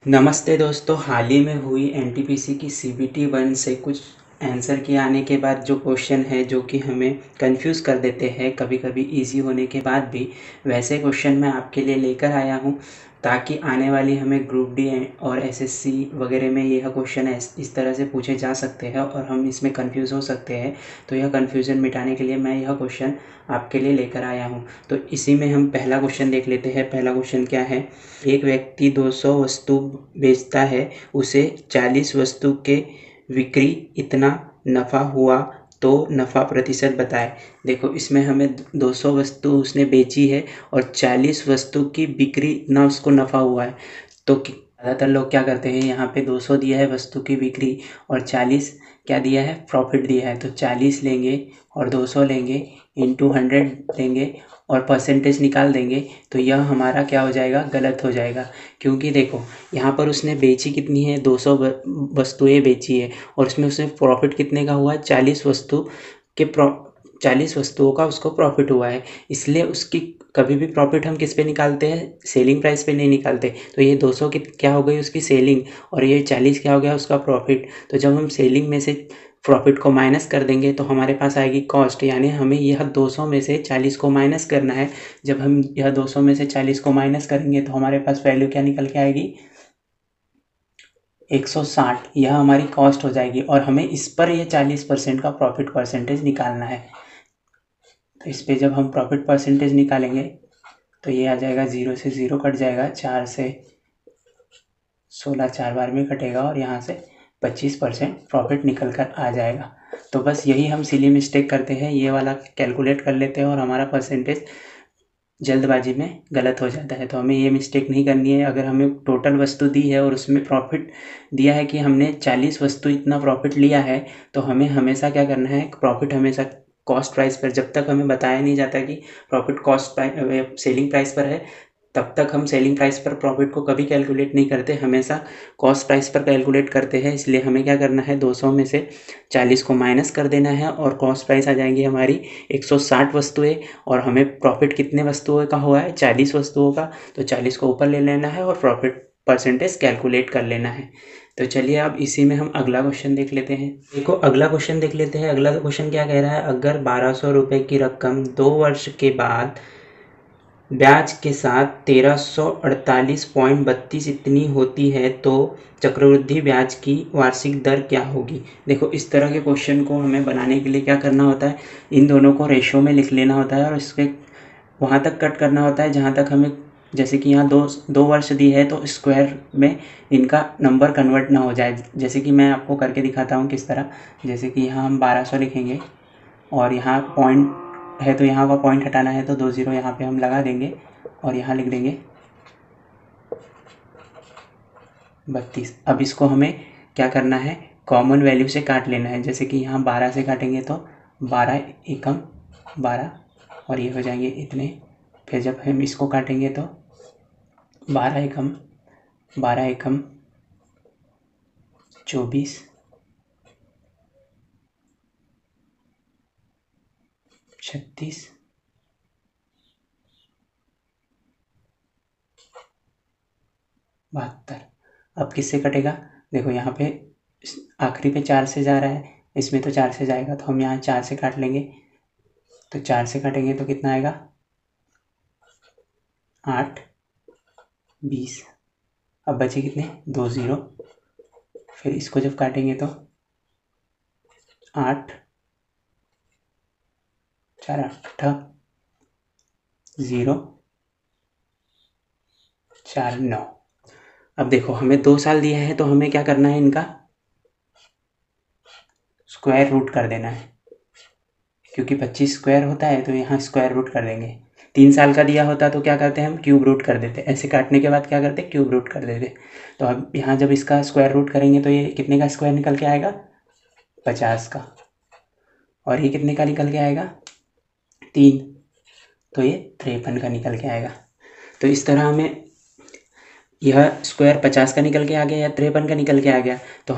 नमस्ते दोस्तों, हाल ही में हुई एनटीपीसी की सीबीटी 1 से कुछ आंसर के आने के बाद जो क्वेश्चन है जो कि हमें कंफ्यूज कर देते हैं कभी कभी इजी होने के बाद भी, वैसे क्वेश्चन मैं आपके लिए लेकर आया हूं ताकि आने वाली हमें ग्रुप डी और एसएससी वगैरह में यह क्वेश्चन इस तरह से पूछे जा सकते हैं और हम इसमें कंफ्यूज हो सकते हैं। तो यह कन्फ्यूज़न मिटाने के लिए मैं यह क्वेश्चन आपके लिए लेकर आया हूँ। तो इसी में हम पहला क्वेश्चन देख लेते हैं। पहला क्वेश्चन क्या है? एक व्यक्ति 200 वस्तु बेचता है, उसे 40 वस्तु के विक्री इतना नफ़ा हुआ तो नफ़ा प्रतिशत बताएं। देखो, इसमें हमें 200 वस्तु उसने बेची है और 40 वस्तु की बिक्री इतना उसको नफ़ा हुआ है। तो ज़्यादातर लोग क्या करते हैं, यहाँ पे 200 दिया है वस्तु की बिक्री और 40 क्या दिया है, प्रॉफिट दिया है। तो 40 लेंगे और 200 लेंगे, इंटू 100 लेंगे और परसेंटेज निकाल देंगे। तो यह हमारा क्या हो जाएगा, गलत हो जाएगा। क्योंकि देखो, यहाँ पर उसने बेची कितनी है, 200 वस्तुएं बेची है और उसमें उसने प्रॉफिट कितने का हुआ है, 40 वस्तु के 40 वस्तुओं का उसको प्रॉफिट हुआ है। इसलिए उसकी कभी भी प्रॉफिट हम किस पे निकालते हैं, सेलिंग प्राइस पे नहीं निकालते। तो ये 200 की क्या हो गई, उसकी सेलिंग, और ये 40 क्या हो गया, उसका प्रॉफिट। तो जब हम सेलिंग में से प्रॉफिट को माइनस कर देंगे तो हमारे पास आएगी कॉस्ट, यानी हमें यह 200 में से 40 को माइनस करना है। जब हम यह 200 में से 40 को माइनस करेंगे तो हमारे पास वैल्यू क्या निकल के आएगी, 160। यह हमारी कॉस्ट हो जाएगी और हमें इस पर यह 40% का प्रॉफिट परसेंटेज निकालना है। तो इस पर जब हम प्रॉफिट परसेंटेज निकालेंगे तो ये आ जाएगा, 0 से 0 कट जाएगा, 4 से 16 4 बार में कटेगा और यहाँ से 25% प्रॉफिट निकल कर आ जाएगा। तो बस यही हम सिली मिस्टेक करते हैं, ये वाला कैलकुलेट कर लेते हैं और हमारा परसेंटेज जल्दबाजी में गलत हो जाता है। तो हमें ये मिस्टेक नहीं करनी है। अगर हमें टोटल वस्तु दी है और उसमें प्रॉफिट दिया है कि हमने 40 वस्तु इतना प्रॉफिट लिया है, तो हमें हमेशा क्या करना है, प्रॉफिट हमेशा कॉस्ट प्राइस पर, जब तक हमें बताया नहीं जाता कि profit cost price selling price पर है, तब तक हम सेलिंग प्राइस पर प्रॉफिट को कभी कैलकुलेट नहीं करते, हमेशा कॉस्ट प्राइस पर कैलकुलेट करते हैं। इसलिए हमें क्या करना है, 200 में से 40 को माइनस कर देना है और कॉस्ट प्राइस आ जाएंगी हमारी 160 वस्तुएं और हमें प्रॉफिट कितने वस्तुओं का हुआ है, 40 वस्तुओं का। तो 40 को ऊपर ले लेना है और प्रॉफिट परसेंटेज कैलकुलेट कर लेना है। तो चलिए अब इसी में हम अगला क्वेश्चन देख लेते हैं। देखो, अगला क्वेश्चन देख लेते हैं। अगला क्वेश्चन क्या कह रहा है, अगर 1200 रुपये की रकम 2 वर्ष के बाद ब्याज के साथ 1348.32 इतनी होती है तो चक्रवृद्धि ब्याज की वार्षिक दर क्या होगी। देखो, इस तरह के क्वेश्चन को हमें बनाने के लिए क्या करना होता है, इन दोनों को रेशो में लिख लेना होता है और इसके वहाँ तक कट करना होता है जहाँ तक हमें, जैसे कि यहाँ दो वर्ष दी है तो स्क्वायर में इनका नंबर कन्वर्ट ना हो जाए। जैसे कि मैं आपको करके दिखाता हूँ किस तरह। जैसे कि यहाँ हम 1200 लिखेंगे और यहाँ पॉइंट है तो यहाँ का पॉइंट हटाना है तो 2 0 यहाँ पे हम लगा देंगे और यहाँ लिख देंगे 32। अब इसको हमें क्या करना है, कॉमन वैल्यू से काट लेना है। जैसे कि यहाँ 12 से काटेंगे तो 12 एकम 12 और ये हो जाएंगे इतने। फिर जब हम इसको काटेंगे तो 12 एकम 24 36 72। अब किससे कटेगा, देखो यहाँ पे आखिरी पे 4 से जा रहा है, इसमें तो 4 से जाएगा तो हम यहाँ 4 से काट लेंगे। तो 4 से काटेंगे तो कितना आएगा, 8 20। अब बचे कितने, 2 0। फिर इसको जब काटेंगे तो 8 4 8 0 4 9। अब देखो, हमें 2 साल दिया है तो हमें क्या करना है, इनका स्क्वायर रूट कर देना है। क्योंकि 25 स्क्वायर होता है तो यहाँ स्क्वायर रूट कर देंगे। 3 साल का दिया होता तो क्या करते हैं, हम क्यूब रूट कर देते। ऐसे काटने के बाद क्या करते, क्यूब रूट कर देते। तो अब यहाँ जब इसका स्क्वायर रूट करेंगे तो ये कितने का स्क्वायर निकल के आएगा, 50 का। और ये कितने का निकल के आएगा, 3। तो ये 53 का निकल के आएगा। तो इस तरह हमें यह स्क्वायर 50 का निकल के आ गया या 53 का निकल के आ गया। तो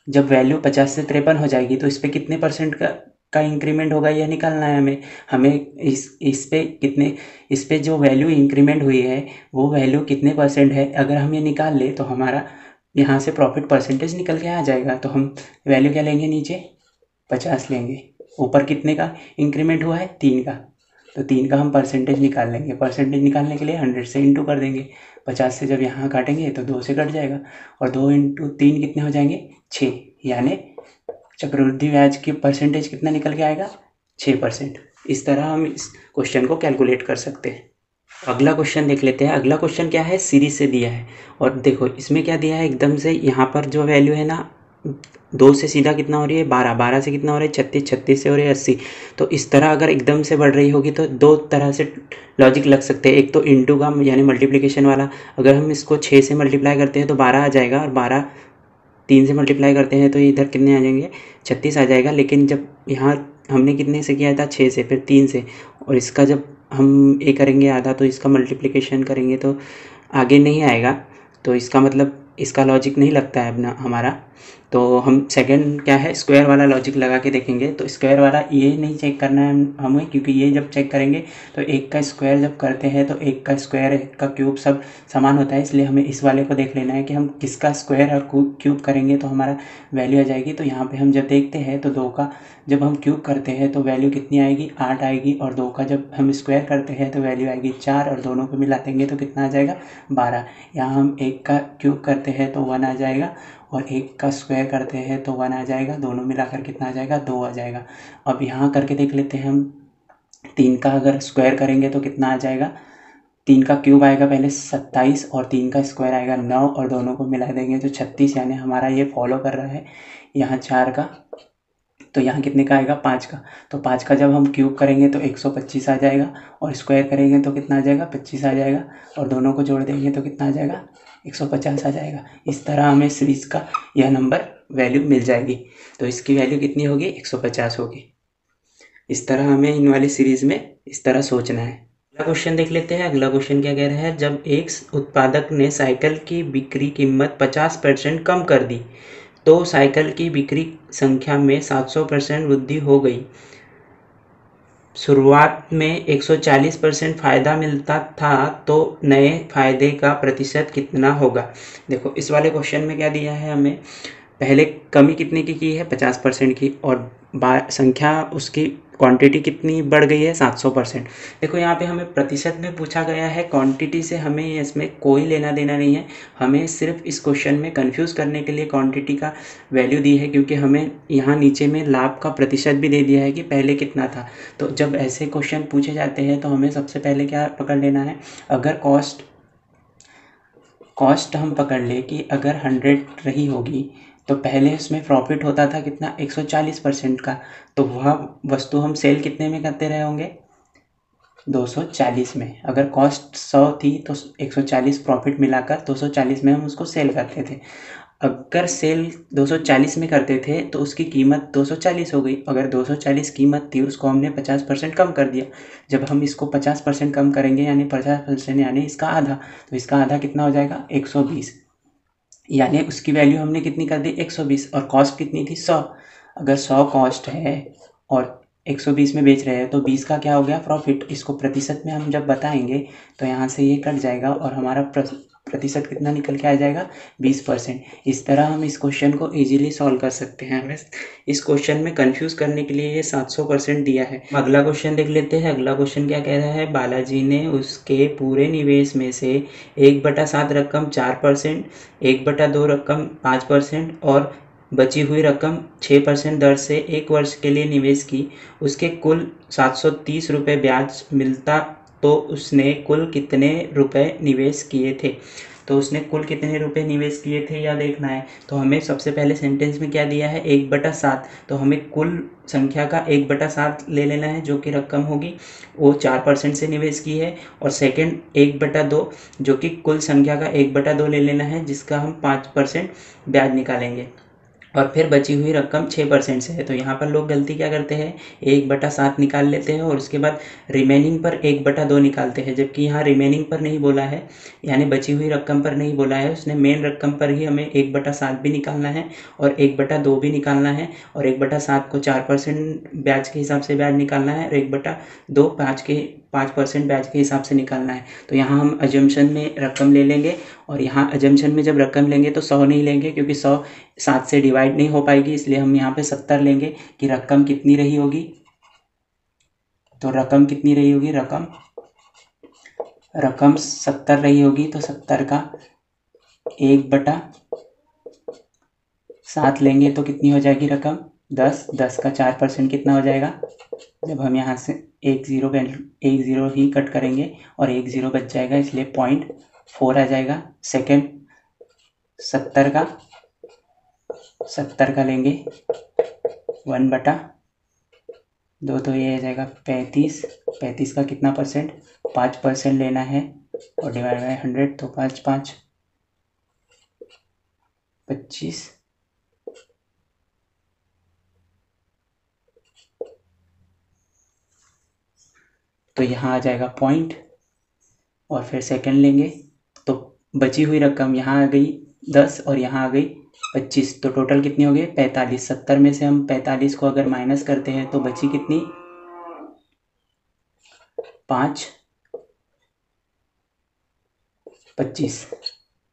जब वैल्यू 50 से 53 हो जाएगी तो इस पर कितने परसेंट का का इंक्रीमेंट होगा यह निकालना है हमें। हमें इस पे जो वैल्यू इंक्रीमेंट हुई है वो वैल्यू कितने परसेंट है, अगर हम ये निकाल ले तो हमारा यहाँ से प्रॉफिट परसेंटेज निकल के आ जाएगा। तो हम वैल्यू क्या लेंगे, नीचे 50 लेंगे, ऊपर कितने का इंक्रीमेंट हुआ है, 3 का, तो 3 का हम परसेंटेज निकाल लेंगे। परसेंटेज निकालने के लिए 100 से इंटू कर देंगे। 50 से जब यहाँ काटेंगे तो 2 से कट जाएगा, और 2 इंटू 3 कितने हो जाएंगे, 6, यानी चक्रवृद्धि ब्याज की परसेंटेज कितना निकल के आएगा, 6%। इस तरह हम इस क्वेश्चन को कैलकुलेट कर सकते हैं। अगला क्वेश्चन देख लेते हैं। अगला क्वेश्चन क्या है, सीरीज से दिया है, और देखो इसमें क्या दिया है, एकदम से यहाँ पर जो वैल्यू है ना, 2 से सीधा कितना हो रही है, 12, 12 से कितना हो रहा है, 36, 36 से हो रही है 80। तो इस तरह अगर एकदम से बढ़ रही होगी तो दो तरह से लॉजिक लग सकते हैं। एक तो इंटू का यानी मल्टीप्लिकेशन वाला, अगर हम इसको 6 से मल्टीप्लाई करते हैं तो 12 आ जाएगा, और 12 3 से मल्टीप्लाई करते हैं तो इधर कितने आ जाएंगे, 36 आ जाएगा। लेकिन जब यहाँ हमने कितने से किया था, 6 से, फिर 3 से, और इसका जब हम ये करेंगे आधा तो इसका मल्टीप्लिकेशन करेंगे तो आगे नहीं आएगा। तो इसका मतलब इसका लॉजिक नहीं लगता है अपना हमारा। तो हम सेकंड क्या है, स्क्वायर वाला लॉजिक लगा के देखेंगे। तो स्क्वायर वाला ये नहीं चेक करना है हमें, क्योंकि ये जब चेक करेंगे तो एक का स्क्वायर जब करते हैं तो एक का स्क्वायर, एक का क्यूब सब समान होता है, इसलिए हमें इस वाले को देख लेना है कि हम किसका स्क्वायर और क्यूब करेंगे तो हमारा वैल्यू आ जाएगी। तो यहाँ पे हम जब देखते हैं तो 2 का जब हम क्यूब करते हैं तो वैल्यू कितनी आएगी, 8 आएगी, और 2 का जब हम स्क्वायर करते हैं तो वैल्यू आएगी 4, और दोनों को मिला देंगे तो कितना आ जाएगा, 12। यहाँ हम 1 का क्यूब करते हैं तो 1 आ जाएगा, और 1 का स्क्वायर करते हैं तो 1 आ जाएगा, दोनों मिलाकर कितना आ जाएगा, 2 आ जाएगा। अब यहाँ करके देख लेते हैं हम, 3 का अगर स्क्वायर करेंगे तो कितना आ जाएगा, 3 का क्यूब आएगा पहले 27, और 3 का स्क्वायर आएगा 9, और दोनों को मिला देंगे तो 36, यानी हमारा ये फॉलो कर रहा है। यहाँ 4 का, तो यहाँ कितने का आएगा, 5 का। तो 5 का जब हम क्यूब करेंगे तो 125 आ जाएगा, और स्क्वायर करेंगे तो कितना आ जाएगा, 25 आ जाएगा, और दोनों को जोड़ देंगे तो कितना आ जाएगा, 150 आ जाएगा। इस तरह हमें सीरीज का यह नंबर वैल्यू मिल जाएगी। तो इसकी वैल्यू कितनी होगी, 150 होगी। इस तरह हमें इन वाली सीरीज में इस तरह सोचना है। अगला क्वेश्चन देख लेते हैं। अगला क्वेश्चन क्या कह रहा है, जब एक उत्पादक ने साइकिल की बिक्री कीमत 50% कम कर दी तो साइकिल की बिक्री संख्या में 700% वृद्धि हो गई। शुरुआत में 140% फायदा मिलता था, तो नए फायदे का प्रतिशत कितना होगा। देखो इस वाले क्वेश्चन में क्या दिया है हमें, पहले कमी कितने की है, 50% की, और संख्या उसकी क्वांटिटी कितनी बढ़ गई है, 700%। देखो यहाँ पे हमें प्रतिशत में पूछा गया है, क्वांटिटी से हमें इसमें कोई लेना देना नहीं है। हमें सिर्फ इस क्वेश्चन में कंफ्यूज करने के लिए क्वांटिटी का वैल्यू दी है, क्योंकि हमें यहाँ नीचे में लाभ का प्रतिशत भी दे दिया है कि पहले कितना था। तो जब ऐसे क्वेश्चन पूछे जाते हैं तो हमें सबसे पहले क्या पकड़ लेना है, अगर कॉस्ट हम पकड़ ले कि अगर 100 रही होगी तो पहले उसमें प्रॉफिट होता था कितना, 140% का। तो वह वस्तु हम सेल कितने में करते रहे होंगे, 240 में। अगर कॉस्ट 100 थी तो 140 प्रॉफिट मिलाकर 240 में हम उसको सेल करते थे। अगर सेल 240 में करते थे तो उसकी कीमत 240 हो गई। अगर 240 कीमत थी उसको हमने 50% कम कर दिया। जब हम इसको 50% कम करेंगे यानी 50% यानी इसका आधा, तो इसका आधा कितना हो जाएगा, 120, यानी उसकी वैल्यू हमने कितनी कर दी, 120, और कॉस्ट कितनी थी, 100। अगर 100 कॉस्ट है और 120 में बेच रहे हैं तो 20 का क्या हो गया, प्रॉफिट। इसको प्रतिशत में हम जब बताएंगे तो यहाँ से ये कट जाएगा और हमारा प्रतिशत कितना निकल के आ जाएगा, 20%। इस तरह हम इस क्वेश्चन को इजीली सॉल्व कर सकते हैं। हमें इस क्वेश्चन में कंफ्यूज करने के लिए ये 700% दिया है। अगला क्वेश्चन देख लेते हैं। अगला क्वेश्चन क्या कह रहा है, बालाजी ने उसके पूरे निवेश में से 1/7 रकम 4%, 1/2 रकम 5% और बची हुई रकम 6% दर से 1 वर्ष के लिए निवेश की। उसके कुल 730 रुपये ब्याज मिलता, तो उसने कुल कितने रुपए निवेश किए थे। तो उसने कुल कितने रुपए निवेश किए थे यह देखना है। तो हमें सबसे पहले सेंटेंस में क्या दिया है, 1/7, तो हमें कुल संख्या का 1/7 ले लेना है, जो कि रकम होगी वो 4% से निवेश की है। और सेकंड 1/2, जो कि कुल संख्या का 1/2 ले लेना है, जिसका हम 5% ब्याज निकालेंगे। और फिर बची हुई रकम 6% से है। तो यहाँ पर लोग गलती क्या करते हैं, 1/7 निकाल लेते हैं और उसके बाद रिमेनिंग पर 1/2 निकालते हैं, जबकि यहाँ रिमेनिंग पर नहीं बोला है, यानी बची हुई रकम पर नहीं बोला है, उसने मेन रकम पर ही हमें 1/7 भी निकालना है और 1/2 भी निकालना है और 1/7 को 4% ब्याज के हिसाब से ब्याज निकालना है और 1/2 5% ब्याज के हिसाब से निकालना है। तो यहाँ हम अजम्पशन में रकम ले लेंगे और यहाँ अजम्पशन में जब रकम लेंगे तो 100 नहीं लेंगे, क्योंकि 100 7 से डिवाइड नहीं हो पाएगी, इसलिए हम यहाँ पे 70 लेंगे कि रकम कितनी रही होगी। तो रकम कितनी रही होगी, रकम 70 रही होगी। तो 70 का 1/7 लेंगे तो कितनी हो जाएगी रकम, 10। 10 का 4% कितना हो जाएगा, जब हम यहाँ से एक ज़ीरो ही कट करेंगे और 1 ज़ीरो बच जाएगा, इसलिए 0.4 आ जाएगा। सेकेंड 70 का लेंगे 1/2, तो ये आ जाएगा 35। 35 का कितना परसेंट, 5% लेना है और डिवाइड बाय 100, तो 5 5 25। तो यहाँ आ जाएगा पॉइंट और फिर सेकंड लेंगे तो बची हुई रकम यहाँ आ गई 10 और यहाँ आ गई 25, तो टोटल कितनी हो गई 45। 70 में से हम 45 को अगर माइनस करते हैं तो बची कितनी 5 25,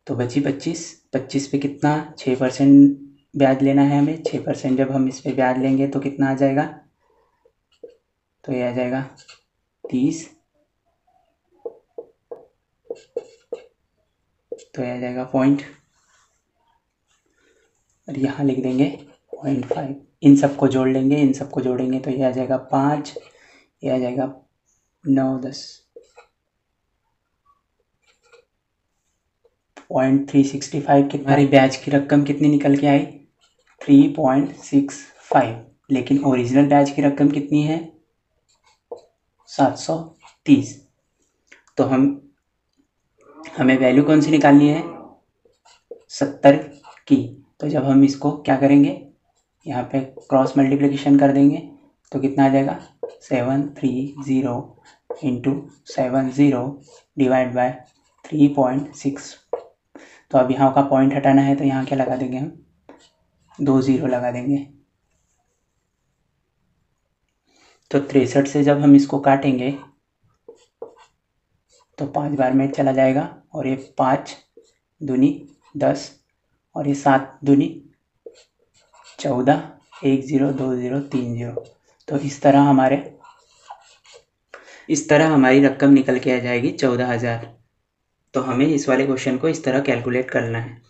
तो बची 25 पे कितना 6% ब्याज लेना है हमें। 6% जब हम इस पे ब्याज लेंगे तो कितना आ जाएगा, तो ये आ जाएगा 30, तो ये आ जाएगा पॉइंट और यहाँ लिख देंगे 0.5। इन सबको जोड़ लेंगे, इन सबको जोड़ेंगे तो ये आ जाएगा 5, ये आ जाएगा 9 10 0.365 की हमारी ब्याज की रकम कितनी निकल के आई 3.65, लेकिन ओरिजिनल ब्याज की रकम कितनी है 730। तो हमें वैल्यू कौन सी निकालनी है 70 की। तो जब हम इसको क्या करेंगे, यहाँ पे क्रॉस मल्टीप्लिकेशन कर देंगे तो कितना आ जाएगा 730 इंटू 70 डिवाइड बाय 3.6। तो अब यहाँ का पॉइंट हटाना है तो यहाँ क्या लगा देंगे हम 2 0 लगा देंगे। तो 63 से जब हम इसको काटेंगे तो 5 बार में चला जाएगा और ये 5 दूनी 10 और ये 7 दूनी 14, 1 0 2 0 3 0। तो इस तरह हमारी रकम निकल के आ जाएगी 14,000। तो हमें इस वाले क्वेश्चन को इस तरह कैलकुलेट करना है।